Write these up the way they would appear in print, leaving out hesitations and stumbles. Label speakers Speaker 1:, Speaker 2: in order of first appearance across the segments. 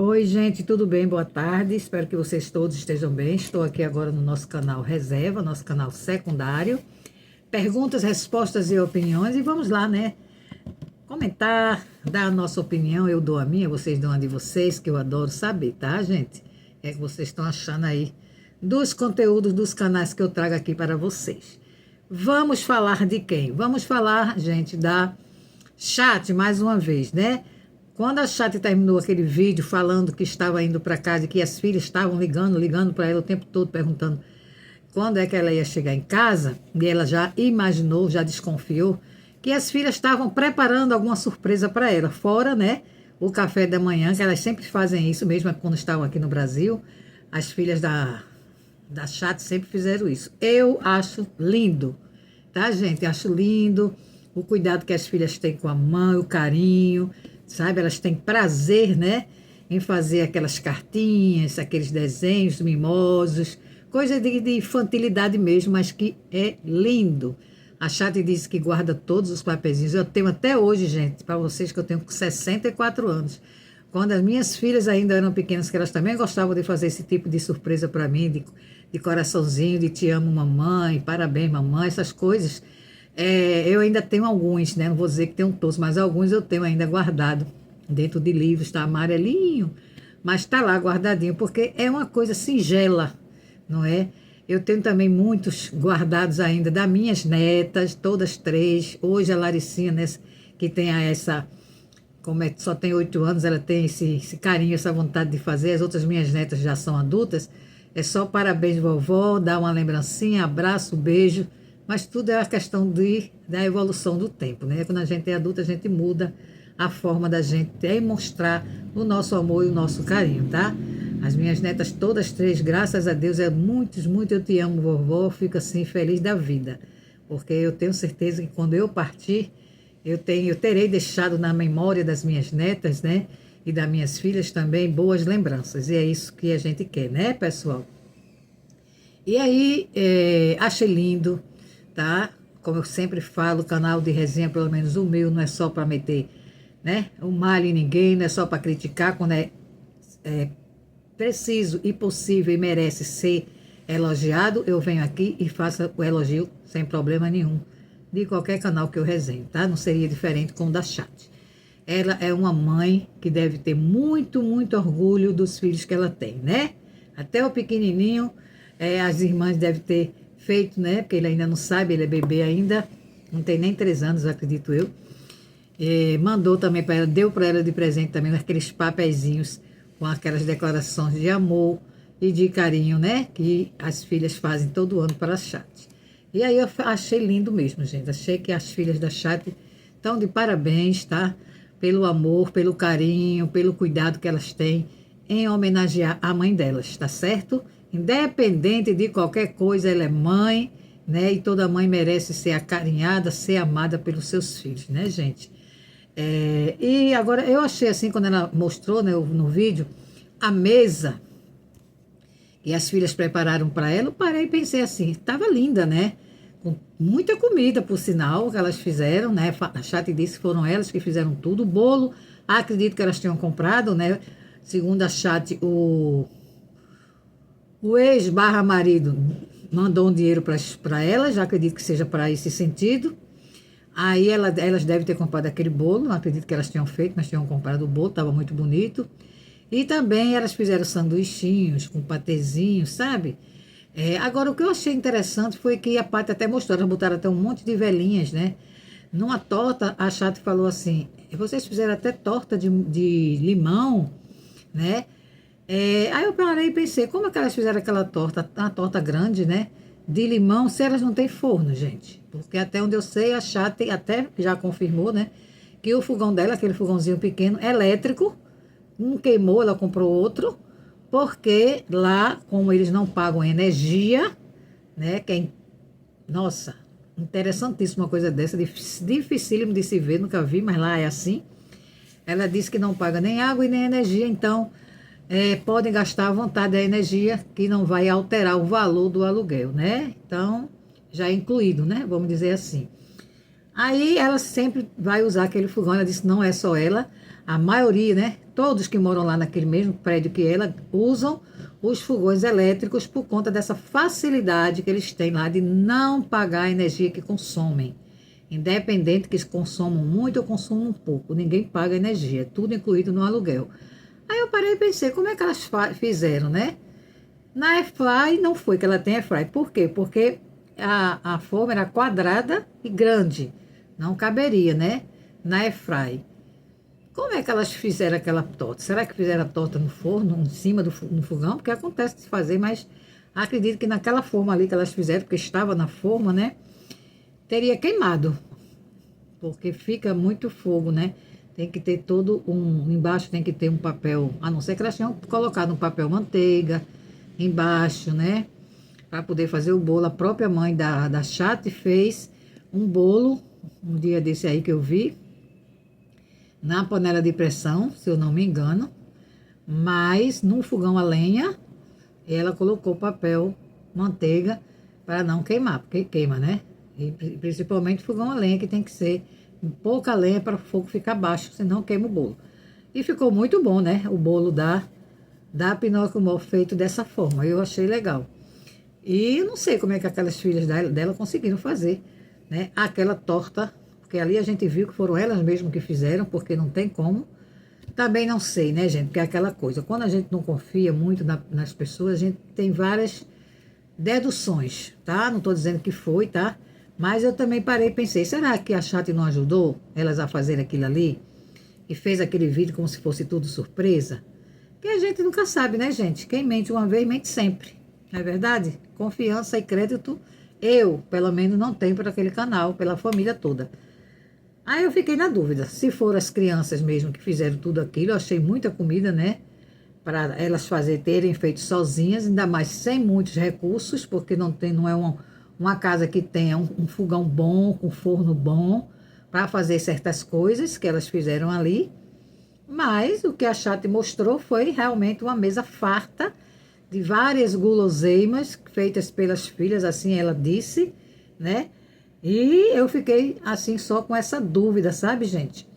Speaker 1: Oi, gente, tudo bem? Boa tarde. Espero que vocês todos estejam bem. Estou aqui agora no nosso canal Reserva, nosso canal secundário. Perguntas, respostas e opiniões. E vamos lá, né? Comentar, dar a nossa opinião. Eu dou a minha, vocês dão a de vocês, que eu adoro saber, tá, gente? O que é que vocês estão achando aí dos conteúdos dos canais que eu trago aqui para vocês? Vamos falar de quem? Vamos falar, gente, da Chat, mais uma vez, né? Quando a Chat terminou aquele vídeo falando que estava indo para casa e que as filhas estavam ligando para ela o tempo todo, perguntando quando é que ela ia chegar em casa, e ela já imaginou, já desconfiou, que as filhas estavam preparando alguma surpresa para ela, fora, né, o café da manhã, que elas sempre fazem isso, mesmo quando estavam aqui no Brasil, as filhas da Chat sempre fizeram isso. Eu acho lindo, tá, gente? Acho lindo o cuidado que as filhas têm com a mãe, o carinho, sabe? Elas têm prazer, né, em fazer aquelas cartinhas, aqueles desenhos mimosos, coisa de infantilidade mesmo, mas que é lindo. A Chat disse que guarda todos os papeizinhos. Eu tenho até hoje, gente, para vocês que eu tenho 64 anos. Quando as minhas filhas ainda eram pequenas, que elas também gostavam de fazer esse tipo de surpresa para mim, de coraçãozinho, de te amo, mamãe, parabéns, mamãe, essas coisas. Eu ainda tenho alguns, né? Não vou dizer que tenho todos, mas alguns eu tenho ainda guardado dentro de livros, tá amarelinho, mas está lá guardadinho, porque é uma coisa singela, não é? Eu tenho também muitos guardados ainda das minhas netas, todas três. Hoje a Laricinha, né, que tem essa, como é, só tem 8 anos, ela tem esse carinho, essa vontade de fazer. As outras minhas netas já são adultas. É só parabéns, vovó, dar uma lembrancinha, abraço, beijo. Mas tudo é a questão da evolução do tempo, né? Quando a gente é adulta, a gente muda a forma da gente demonstrar o nosso amor e o nosso carinho, tá? As minhas netas todas três, graças a Deus, muito eu te amo, vovó, fico assim feliz da vida, porque eu tenho certeza que quando eu partir, eu terei deixado na memória das minhas netas, né, e das minhas filhas também boas lembranças, e é isso que a gente quer, né, pessoal? E aí, achei lindo, tá? Como eu sempre falo, o canal de resenha, pelo menos o meu, não é só para meter, né, o mal em ninguém, não é só para criticar, quando é preciso e possível e merece ser elogiado, eu venho aqui e faço o elogio sem problema nenhum de qualquer canal que eu resenho, tá? Não seria diferente com o da Chat. Ela é uma mãe que deve ter muito orgulho dos filhos que ela tem, né? Até o pequenininho, as irmãs devem ter feito, né? Porque ele ainda não sabe, ele é bebê ainda, não tem nem 3 anos, acredito eu. Mandou também para ela, deu para ela de presente também aqueles papeizinhos com aquelas declarações de amor e de carinho, né? Que as filhas fazem todo ano para a Chat. E aí eu achei lindo mesmo, gente. Achei que as filhas da Chat estão de parabéns, tá? Pelo amor, pelo carinho, pelo cuidado que elas têm em homenagear a mãe delas, tá certo? Independente de qualquer coisa, ela é mãe, né? E toda mãe merece ser acarinhada, ser amada pelos seus filhos, né, gente? E agora eu achei assim, quando ela mostrou, né, no vídeo, a mesa que as filhas prepararam para ela, eu parei e pensei assim, estava linda, né? Com muita comida, por sinal, que elas fizeram, né? A Chat disse que foram elas que fizeram tudo. O bolo, acredito que elas tinham comprado, né? Segundo a Chat, o ex-marido mandou um dinheiro para elas, já acredito que seja para esse sentido. Aí elas devem ter comprado aquele bolo, não acredito que elas tenham feito, mas tinham comprado o bolo, estava muito bonito. E também elas fizeram sanduichinhos com patezinho, sabe? Agora, o que eu achei interessante foi que a Paty até mostrou, elas botaram até um monte de velhinhas, né? Numa torta, a Chat falou assim, vocês fizeram até torta de limão, né? Aí eu parei e pensei, como é que elas fizeram aquela torta, uma torta grande, né? De limão, se elas não têm forno, gente. Porque até onde eu sei, a Chat até já confirmou, né? Que o fogão dela, aquele fogãozinho pequeno, elétrico, não queimou, ela comprou outro, porque lá, como eles não pagam energia, né? Nossa, interessantíssima uma coisa dessa, dificílimo de se ver, nunca vi, mas lá é assim. Ela disse que não paga nem água e nem energia, então podem gastar à vontade a energia, que não vai alterar o valor do aluguel, né? Então, já é incluído, né? Vamos dizer assim. Aí ela sempre vai usar aquele fogão, ela disse que não é só ela. a maioria, né? Todos que moram lá naquele mesmo prédio que ela, usam os fogões elétricos por conta dessa facilidade que eles têm lá de não pagar a energia que consomem. Independente que consomam muito ou consumam um pouco, ninguém paga energia, tudo incluído no aluguel. Aí eu parei e pensei, como é que elas fizeram, né? Na Airfry não foi que ela tem Airfry. Por quê? Porque a forma era quadrada e grande. Não caberia, né? Na Airfry. Como é que elas fizeram aquela torta? Será que fizeram a torta no forno, em cima no fogão? Porque acontece de fazer, mas acredito que naquela forma ali que elas fizeram, porque estava na forma, né? Teria queimado. Porque fica muito fogo, né? Tem que ter todo um... Embaixo tem que ter um papel, a não ser que elas tenham colocado um papel manteiga embaixo, né? Para poder fazer o bolo. A própria mãe da Chate fez um bolo, um dia desse aí que eu vi, na panela de pressão, se eu não me engano, mas num fogão a lenha, ela colocou papel, manteiga, para não queimar, porque queima, né? E principalmente fogão a lenha, que tem que ser pouca lenha para o fogo ficar baixo, senão queima o bolo. E ficou muito bom, né? O bolo da Pinóquio Mó feito dessa forma, eu achei legal. E eu não sei como é que aquelas filhas dela conseguiram fazer, né? Aquela torta, porque ali a gente viu que foram elas mesmas que fizeram, porque não tem como. Também não sei, né, gente? Porque é aquela coisa, quando a gente não confia muito nas pessoas, a gente tem várias deduções, tá? Não estou dizendo que foi, tá? Mas eu também parei e pensei, será que a Chat não ajudou elas a fazer aquilo ali? E fez aquele vídeo como se fosse tudo surpresa? Que a gente nunca sabe, né, gente? Quem mente uma vez, mente sempre. Não é verdade? Confiança e crédito, eu, pelo menos, não tenho para aquele canal, pela família toda. Aí eu fiquei na dúvida, se foram as crianças mesmo que fizeram tudo aquilo, eu achei muita comida, né? Para elas terem feito sozinhas, ainda mais sem muitos recursos, porque não é uma casa que tenha um fogão bom, com forno bom, para fazer certas coisas que elas fizeram ali. Mas o que a Chat mostrou foi realmente uma mesa farta de várias guloseimas feitas pelas filhas, assim ela disse, né? E eu fiquei assim só com essa dúvida, sabe, gente?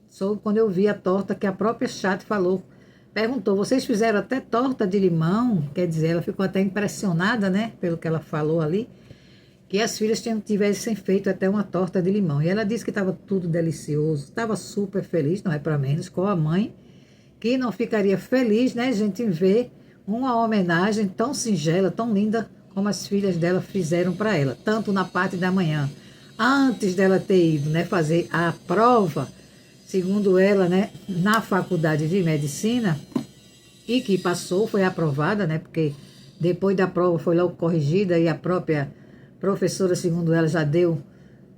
Speaker 1: Só quando eu vi a torta que a própria Chat falou, perguntou, vocês fizeram até torta de limão? Quer dizer, ela ficou até impressionada, né, pelo que ela falou ali, que as filhas tivessem feito até uma torta de limão. E ela disse que estava tudo delicioso, estava super feliz, não é para menos, com a mãe, que não ficaria feliz, né, gente, em ver uma homenagem tão singela, tão linda, como as filhas dela fizeram para ela, tanto na parte da manhã, antes dela ter ido, né, fazer a prova, segundo ela, né, na faculdade de medicina, e que passou, foi aprovada, né, porque depois da prova foi logo corrigida e a própria professora, segundo ela, já deu,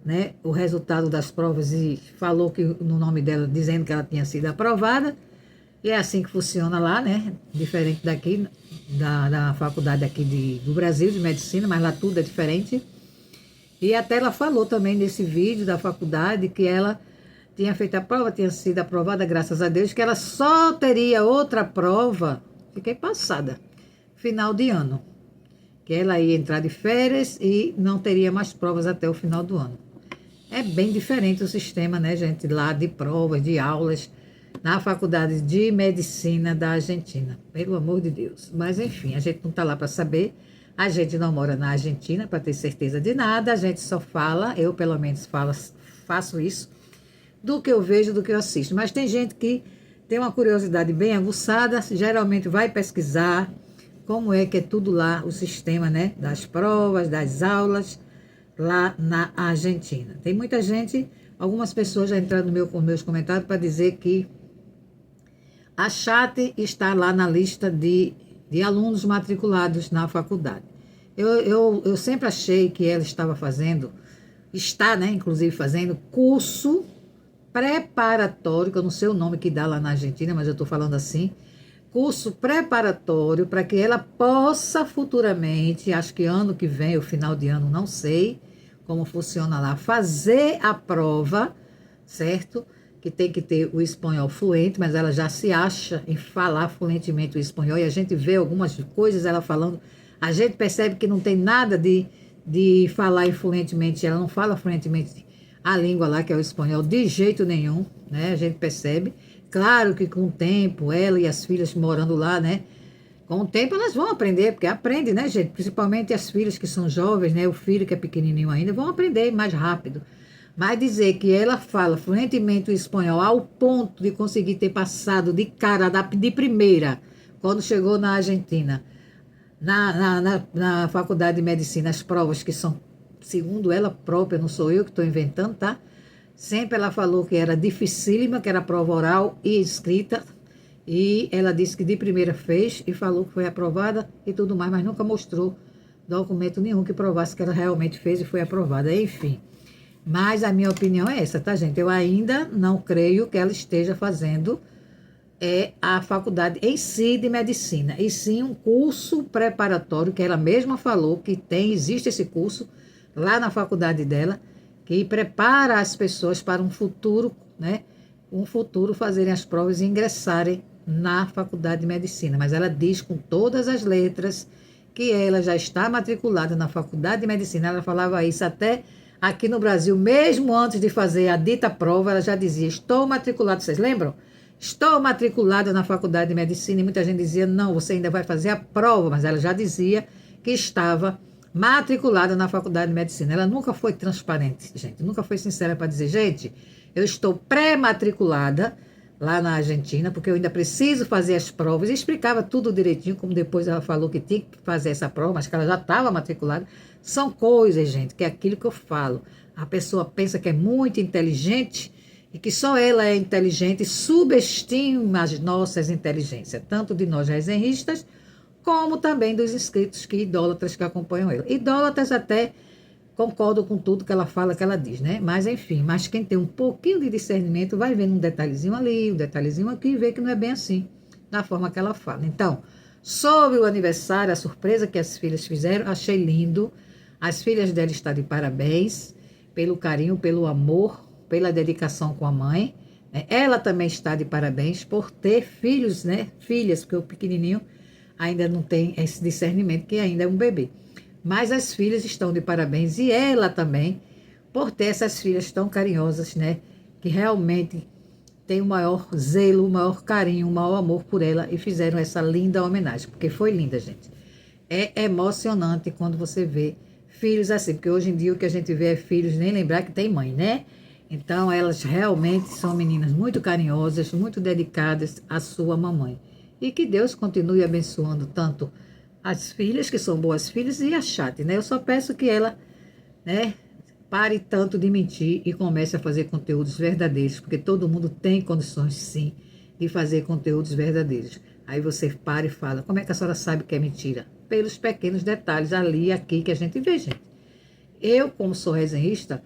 Speaker 1: né, o resultado das provas e falou que no nome dela, dizendo que ela tinha sido aprovada. E é assim que funciona lá, né? Diferente daqui, da faculdade aqui do Brasil, de medicina, mas lá tudo é diferente. E até ela falou também nesse vídeo da faculdade que ela tinha feito a prova, tinha sido aprovada, graças a Deus, que ela só teria outra prova, fiquei passada, final de ano. Que ela ia entrar de férias e não teria mais provas até o final do ano. É bem diferente o sistema, né, gente, lá de provas, de aulas, na faculdade de medicina da Argentina, pelo amor de Deus. Mas, enfim, a gente não está lá para saber, a gente não mora na Argentina para ter certeza de nada, a gente só fala, eu pelo menos faço isso, do que eu vejo, do que eu assisto. Mas tem gente que tem uma curiosidade bem aguçada, geralmente vai pesquisar como é que é tudo lá, o sistema, né, das provas, das aulas, lá na Argentina. Tem muita gente, algumas pessoas já entraram nos meus comentários para dizer que a Chat está lá na lista de alunos matriculados na faculdade. Eu sempre achei que ela estava fazendo, está, né, inclusive fazendo curso preparatório, que eu não sei o nome que dá lá na Argentina, mas eu estou falando assim, curso preparatório para que ela possa futuramente, acho que ano que vem, ou final de ano, não sei como funciona lá, fazer a prova, certo? Que tem que ter o espanhol fluente, mas ela já se acha em falar fluentemente o espanhol, e a gente vê algumas coisas ela falando, a gente percebe que não tem nada de falar fluentemente, ela não fala fluentemente a língua lá, que é o espanhol, de jeito nenhum, né? A gente percebe, Claro que com o tempo, ela e as filhas morando lá, né? Com o tempo elas vão aprender, porque aprende, né, gente? Principalmente as filhas que são jovens, né? O filho que é pequenininho ainda, vão aprender mais rápido. Mas dizer que ela fala fluentemente o espanhol ao ponto de conseguir ter passado de cara de primeira, quando chegou na Argentina, na faculdade de medicina, as provas que são, segundo ela própria, não sou eu que estou inventando, tá? Sempre ela falou que era dificílima, que era prova oral e escrita. E ela disse que de primeira fez e falou que foi aprovada e tudo mais, mas nunca mostrou documento nenhum que provasse que ela realmente fez e foi aprovada. Enfim. Mas a minha opinião é essa, tá, gente? Eu ainda não creio que ela esteja fazendo a faculdade em si de medicina, e sim um curso preparatório, que ela mesma falou que existe esse curso lá na faculdade dela, que prepara as pessoas para um futuro, né? Um futuro fazerem as provas e ingressarem na faculdade de medicina. Mas ela diz com todas as letras que ela já está matriculada na faculdade de medicina. Ela falava isso até aqui no Brasil, mesmo antes de fazer a dita prova, ela já dizia: estou matriculada. Vocês lembram? Estou matriculada na faculdade de medicina. E muita gente dizia: não, você ainda vai fazer a prova. Mas ela já dizia que estava matriculada na faculdade de medicina. Ela nunca foi transparente, gente. Nunca foi sincera para dizer: gente, eu estou pré-matriculada lá na Argentina, porque eu ainda preciso fazer as provas. E explicava tudo direitinho, como depois ela falou que tinha que fazer essa prova, mas que ela já estava matriculada. São coisas, gente, que é aquilo que eu falo. A pessoa pensa que é muito inteligente e que só ela é inteligente e subestima as nossas inteligências, tanto de nós resenhistas, como também dos inscritos que idólatras que acompanham ela. Idólatras até concordam com tudo que ela fala, que ela diz, né? Mas enfim, mas quem tem um pouquinho de discernimento vai vendo um detalhezinho ali, um detalhezinho aqui e vê que não é bem assim, da forma que ela fala. Então, sobre o aniversário, a surpresa que as filhas fizeram, achei lindo. As filhas dela estão de parabéns pelo carinho, pelo amor, pela dedicação com a mãe. Ela também está de parabéns por ter filhos, né? Filhas, porque o pequenininho ainda não tem esse discernimento, que ainda é um bebê. Mas as filhas estão de parabéns e ela também, por ter essas filhas tão carinhosas, né? Que realmente tem o maior zelo, o maior carinho, o maior amor por ela e fizeram essa linda homenagem, porque foi linda, gente. É emocionante quando você vê filhos assim, porque hoje em dia o que a gente vê é filhos nem lembrar que tem mãe, né? Então elas realmente são meninas muito carinhosas, muito dedicadas à sua mamãe. E que Deus continue abençoando tanto as filhas, que são boas filhas, e a Chate, né? Eu só peço que ela, né, pare tanto de mentir e comece a fazer conteúdos verdadeiros, porque todo mundo tem condições, sim, de fazer conteúdos verdadeiros. Aí você para e fala: como é que a senhora sabe que é mentira? Pelos pequenos detalhes ali e aqui que a gente vê, gente. Eu, como sou resenhista,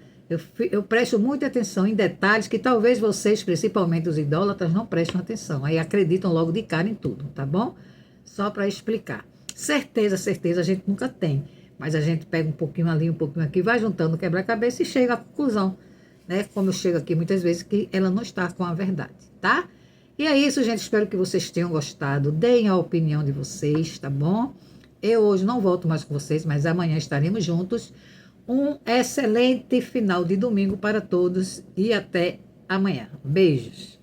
Speaker 1: eu presto muita atenção em detalhes que talvez vocês, principalmente os idólatras, não prestam atenção. Aí acreditam logo de cara em tudo, tá bom? Só para explicar. Certeza, certeza a gente nunca tem. Mas a gente pega um pouquinho ali, um pouquinho aqui, vai juntando o quebra-cabeça e chega à conclusão, né? Como eu chego aqui muitas vezes, que ela não está com a verdade, tá? E é isso, gente. Espero que vocês tenham gostado. Deem a opinião de vocês, tá bom? Eu hoje não volto mais com vocês, mas amanhã estaremos juntos. Um excelente final de domingo para todos e até amanhã. Beijos.